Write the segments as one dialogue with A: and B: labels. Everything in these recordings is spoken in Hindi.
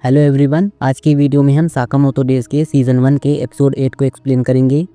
A: हेलो एवरीवन, आज की वीडियो में हम साकामोतो डेज के सीज़न 1 के एपिसोड 8 को एक्सप्लेन करेंगे।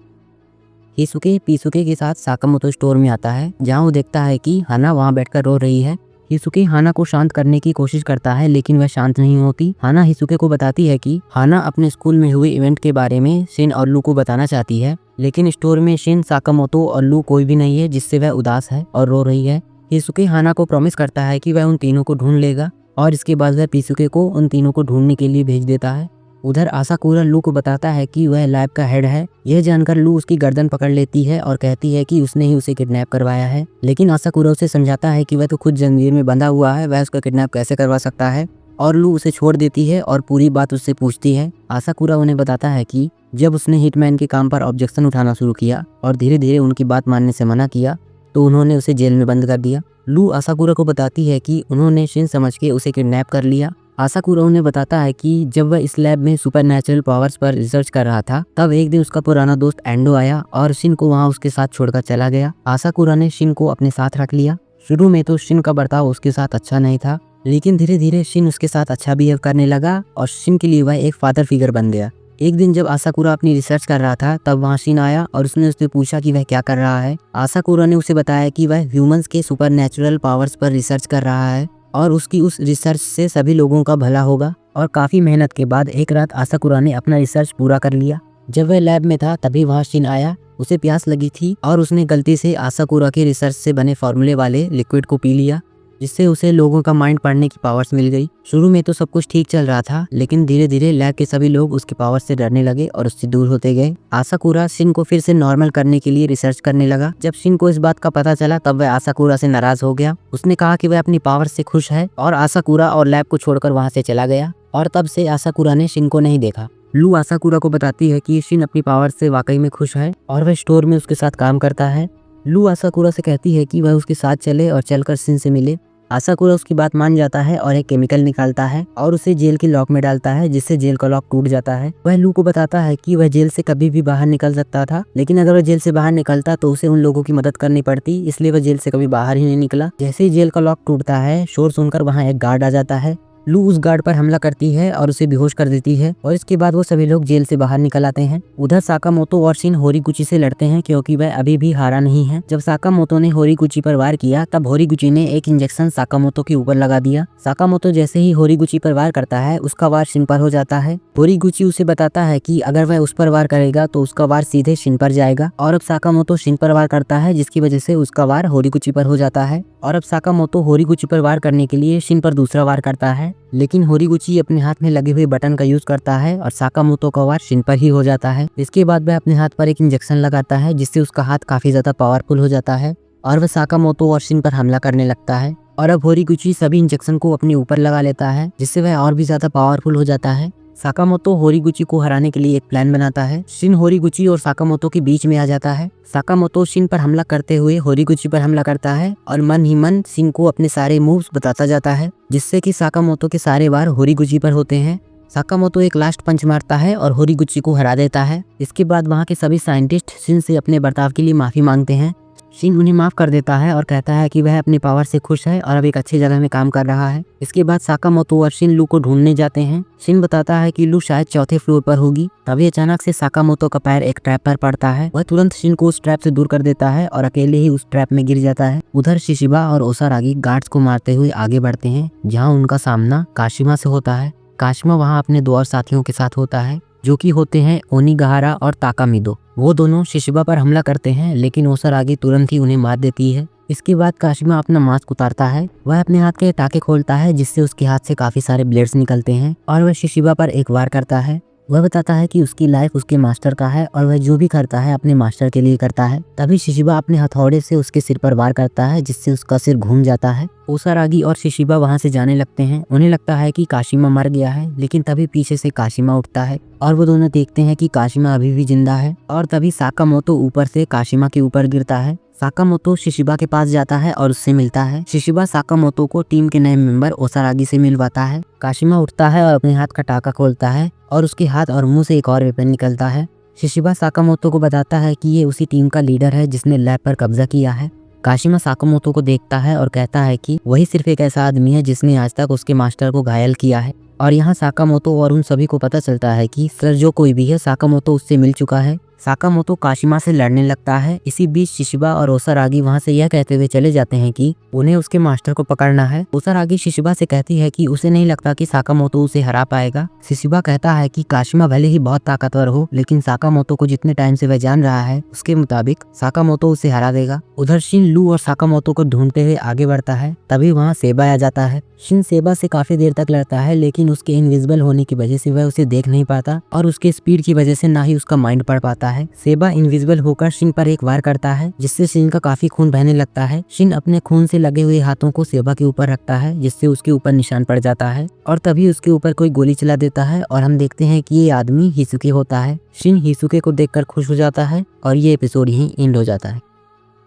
A: हिसुके पीसुके के साथ साकामोतो स्टोर में आता है, जहां वो देखता है कि हाना वहां बैठकर रो रही है। हिसुके हाना को शांत करने की कोशिश करता है, लेकिन वह शांत नहीं होती। हाना हिसुके को बताती है कि हाना अपने स्कूल में हुए इवेंट के बारे में शिन और लू को बताना चाहती है, लेकिन स्टोर में शिन, साकामोतो और लू कोई भी नहीं है, जिससे वह उदास है और रो रही है। हिसुके हाना को प्रॉमिस करता है कि वह उन तीनों को ढूंढ लेगा और इसके बाद वह पीसुके को उन तीनों को ढूंढने के लिए भेज देता है। उधर आसाकुरा लू को बताता है कि वह लैब का हेड है। यह जानकर लू उसकी गर्दन पकड़ लेती है और कहती है कि उसने ही उसे किडनैप करवाया है, लेकिन आसाकुरा उसे समझाता है कि वह तो खुद जंजीर में बंधा हुआ है, वह उसका किडनैप कैसे करवा सकता है। और लू उसे छोड़ देती है और पूरी बात उससे पूछती है। आसाकुरा उन्हें बताता है कि जब उसने हिटमैन के काम पर ऑब्जेक्शन उठाना शुरू किया और धीरे धीरे उनकी बात मानने से मना किया, तो उन्होंने उसे जेल में बंद कर दिया। लू आसाकुरा को बताती है कि उन्होंने शिन समझ के उसे किडनैप कर लिया। आसाकुरा उन्हें बताता है कि जब वह इस लैब में सुपरनैचुरल पावर्स पर रिसर्च कर रहा था, तब एक दिन उसका पुराना दोस्त एंडो आया और शिन को वहां उसके साथ छोड़कर चला गया। आसाकुरा ने शिन को अपने साथ रख लिया। शुरू में तो शिन का बर्ताव उसके साथ अच्छा नहीं था, लेकिन धीरे धीरे शिन उसके साथ अच्छा बिहेव करने लगा और शिन के लिए वह एक फादर फिगर बन गया। एक दिन जब आसाकुरा अपनी रिसर्च कर रहा था, तब वहाँ शिन आया और उसने उससे पूछा कि वह क्या कर रहा है। आसाकुरा ने उसे बताया कि वह ह्यूमंस के सुपरनैचुरल पावर्स पर रिसर्च कर रहा है और उसकी उस रिसर्च से सभी लोगों का भला होगा। और काफी मेहनत के बाद एक रात आसाकुरा ने अपना रिसर्च पूरा कर लिया। जब वह लैब में था, तभी वहाँ शिन आया। उसे प्यास लगी थी और उसने गलती से आसाकुरा के रिसर्च से बने फॉर्मूले वाले लिक्विड को पी लिया, जिससे उसे लोगों का माइंड पढ़ने की पावर्स मिल गई। शुरू में तो सब कुछ ठीक चल रहा था, लेकिन धीरे धीरे लैब के सभी लोग उसके पावर से डरने लगे और उससे दूर होते गए। आसाकुरा शिन को फिर से नॉर्मल करने के लिए रिसर्च करने लगा। जब शिन को इस बात का पता चला, तब वह आसाकुरा से नाराज हो गया। उसने कहा कि वह अपनी पावर से खुश है और आसाकुरा और लैब को छोड़कर वहाँ से चला गया। और तब से आसाकुरा ने शिन को नहीं देखा। लू आसाकुरा को बताती है कि शिन अपनी पावर से वाकई में खुश है और वह स्टोर में उसके साथ काम करता है। लू आसाकुरा से कहती है कि वह उसके साथ चले और चलकर शिन से मिले। आसाकुरा उसकी बात मान जाता है और एक केमिकल निकालता है और उसे जेल की लॉक में डालता है, जिससे जेल का लॉक टूट जाता है। वह लू को बताता है कि वह जेल से कभी भी बाहर निकल सकता था, लेकिन अगर वह जेल से बाहर निकलता तो उसे उन लोगों की मदद करनी पड़ती, इसलिए वह जेल से कभी बाहर ही नहीं निकला। जैसे ही जेल का लॉक टूटता है, शोर सुनकर वहाँ एक गार्ड आ जाता है। लू उस गार्ड पर हमला करती है और उसे बेहोश कर देती है और इसके बाद वो सभी लोग जेल से बाहर निकल आते हैं। उधर साकामोतो और शिन होरीगुची से लड़ते हैं, क्योंकि वह अभी भी हारा नहीं है। जब साकामोतो ने होरीगुची पर वार किया, तब होरीगुची ने एक इंजेक्शन साकामोतो के ऊपर लगा दिया। साकामोतो जैसे ही होरीगुची पर वार करता है, उसका वार शिन पर हो जाता है। होरीगुची उसे बताता है कि अगर वह उस पर वार करेगा तो उसका वार सीधे शिन पर जाएगा, और अब साकामोतो शिन पर वार करता है, जिसकी वजह से उसका वार होरीगुची पर हो जाता है। और अब साकामोतो होरीगुची पर वार करने के लिए शिन पर दूसरा वार करता है, लेकिन होरीगुची अपने हाथ में लगे हुए बटन का यूज करता है और साकामोतो का वार शिन पर ही हो जाता है। इसके बाद वह अपने हाथ पर एक इंजेक्शन लगाता है, जिससे उसका हाथ काफी ज्यादा पावरफुल हो जाता है और वह साकामोतो और शिन पर हमला करने लगता है। और अब होरीगुची सभी इंजेक्शन को अपने ऊपर लगा लेता है, जिससे वह और भी ज्यादा पावरफुल हो जाता है। साकामोतो होरीगुची को हराने के लिए एक प्लान बनाता है। शिन होरीगुची और साकामोतो के बीच में आ जाता है। साकामोतो शिन पर हमला करते हुए होरीगुची पर हमला करता है और मन ही मन शिन को अपने सारे मूव्स बताता जाता है, जिससे कि साकामोतो के सारे वार होरीगुची पर होते हैं। साकामोतो एक लास्ट पंच मारता है और होरीगुची को हरा देता है। इसके बाद वहाँ के सभी साइंटिस्ट शिन से अपने बर्ताव के लिए माफी मांगते हैं। शिन उन्हें माफ कर देता है और कहता है कि वह अपनी पावर से खुश है और अब एक अच्छी जगह में काम कर रहा है। इसके बाद साकामोतो और शिन लू को ढूंढने जाते हैं। शिन बताता है कि लू शायद चौथे फ्लोर पर होगी। तभी अचानक से साकामोतो का पैर एक ट्रैप पर पड़ता है। वह तुरंत शिन को उस ट्रैप से दूर कर देता है और अकेले ही उस ट्रैप में गिर जाता है। उधर शिशिबा और ओसारागी गार्ड्स को मारते हुए आगे बढ़ते हैं, जहाँ उनका सामना काशिमा से होता है। काशिमा वहाँ अपने 2 और साथियों के साथ होता है, जो कि होते हैं ओनिगाहारा और ताकामिदो। वो दोनों शिशिबा पर हमला करते हैं, लेकिन ओसारागी तुरंत ही उन्हें मार देती है। इसके बाद काशिमा अपना मास्क उतारता है। वह अपने हाथ के टाके खोलता है, जिससे उसके हाथ से काफी सारे ब्लेड्स निकलते हैं और वह शिशिबा पर एक वार करता है। वह बताता है कि उसकी लाइफ उसके मास्टर का है और वह जो भी करता है अपने मास्टर के लिए करता है। तभी शिशिबा अपने हथौड़े से उसके सिर पर वार करता है, जिससे उसका सिर घूम जाता है। ओसारागी और शिशिबा वहां से जाने लगते हैं। उन्हें लगता है कि काशिमा मर गया है, लेकिन तभी पीछे से काशिमा उठता है और वो दोनों देखते हैं कि काशिमा अभी भी जिंदा है। और तभी साकामोतो ऊपर से काशिमा के ऊपर गिरता है। साकामोतो शिशिबा के पास जाता है और उससे मिलता है। शिशिबा साकामोतो को टीम के नए मेंबर ओसारागी से मिलवाता है। काशिमा उठता है और अपने हाथ का टाका खोलता है और उसके हाथ और मुंह से एक और वेपन निकलता है। शिशिबा साकामोतो को बताता है कि ये उसी टीम का लीडर है जिसने लैब पर कब्जा किया है। काशिमा साकामोतो को देखता है और कहता है कि वही सिर्फ एक ऐसा आदमी है जिसने आज तक उसके मास्टर को घायल किया है। और यहाँ साकामोतो और उन सभी को पता चलता है कि सर जो कोई भी है साकामोतो उससे मिल चुका है। साकामोतो काशिमा से लड़ने लगता है। इसी बीच शिशिबा और ओसारागी वहाँ से यह कहते हुए चले जाते हैं कि उन्हें उसके मास्टर को पकड़ना है। ओसारागी शिशिबा से कहती है कि उसे नहीं लगता कि साकामोतो उसे हरा पाएगा। शिशिबा कहता है कि काशिमा भले ही बहुत ताकतवर हो, लेकिन साकामोतो को जितने टाइम से वह जान रहा है उसके मुताबिक साकामोतो उसे हरा देगा। उधर शिन लू और साकामोतो को ढूंढते हुए आगे बढ़ता है। तभी वहाँ सेबा आ जाता है। शिन सेबा से काफी देर तक लड़ता है, लेकिन उसके इनविजिबल होने की वजह से वह उसे देख नहीं पाता और उसके स्पीड की वजह से ना ही उसका माइंड पढ़ पाता है। सेबा इनविजिबल होकर शिन पर एक वार करता है, जिससे शिन का काफी खून बहने लगता है। शिन अपने खून से लगे हुए हाथों को सेबा के ऊपर रखता है, जिससे उसके ऊपर निशान पड़ जाता है और तभी उसके ऊपर कोई गोली चला देता है और हम देखते हैं कि ये आदमी हिसुके होता है। शिन हिसुके को देखकर खुश हो जाता है और ये एपिसोड यहीं एंड हो जाता है।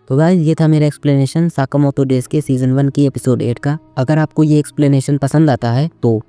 A: तो गाइस ये था मेरा एक्सप्लेनेशन साकामोतो डेज के सीजन 1 की एपिसोड 8 का। अगर आपको ये एक्सप्लेनेशन पसंद आता है तो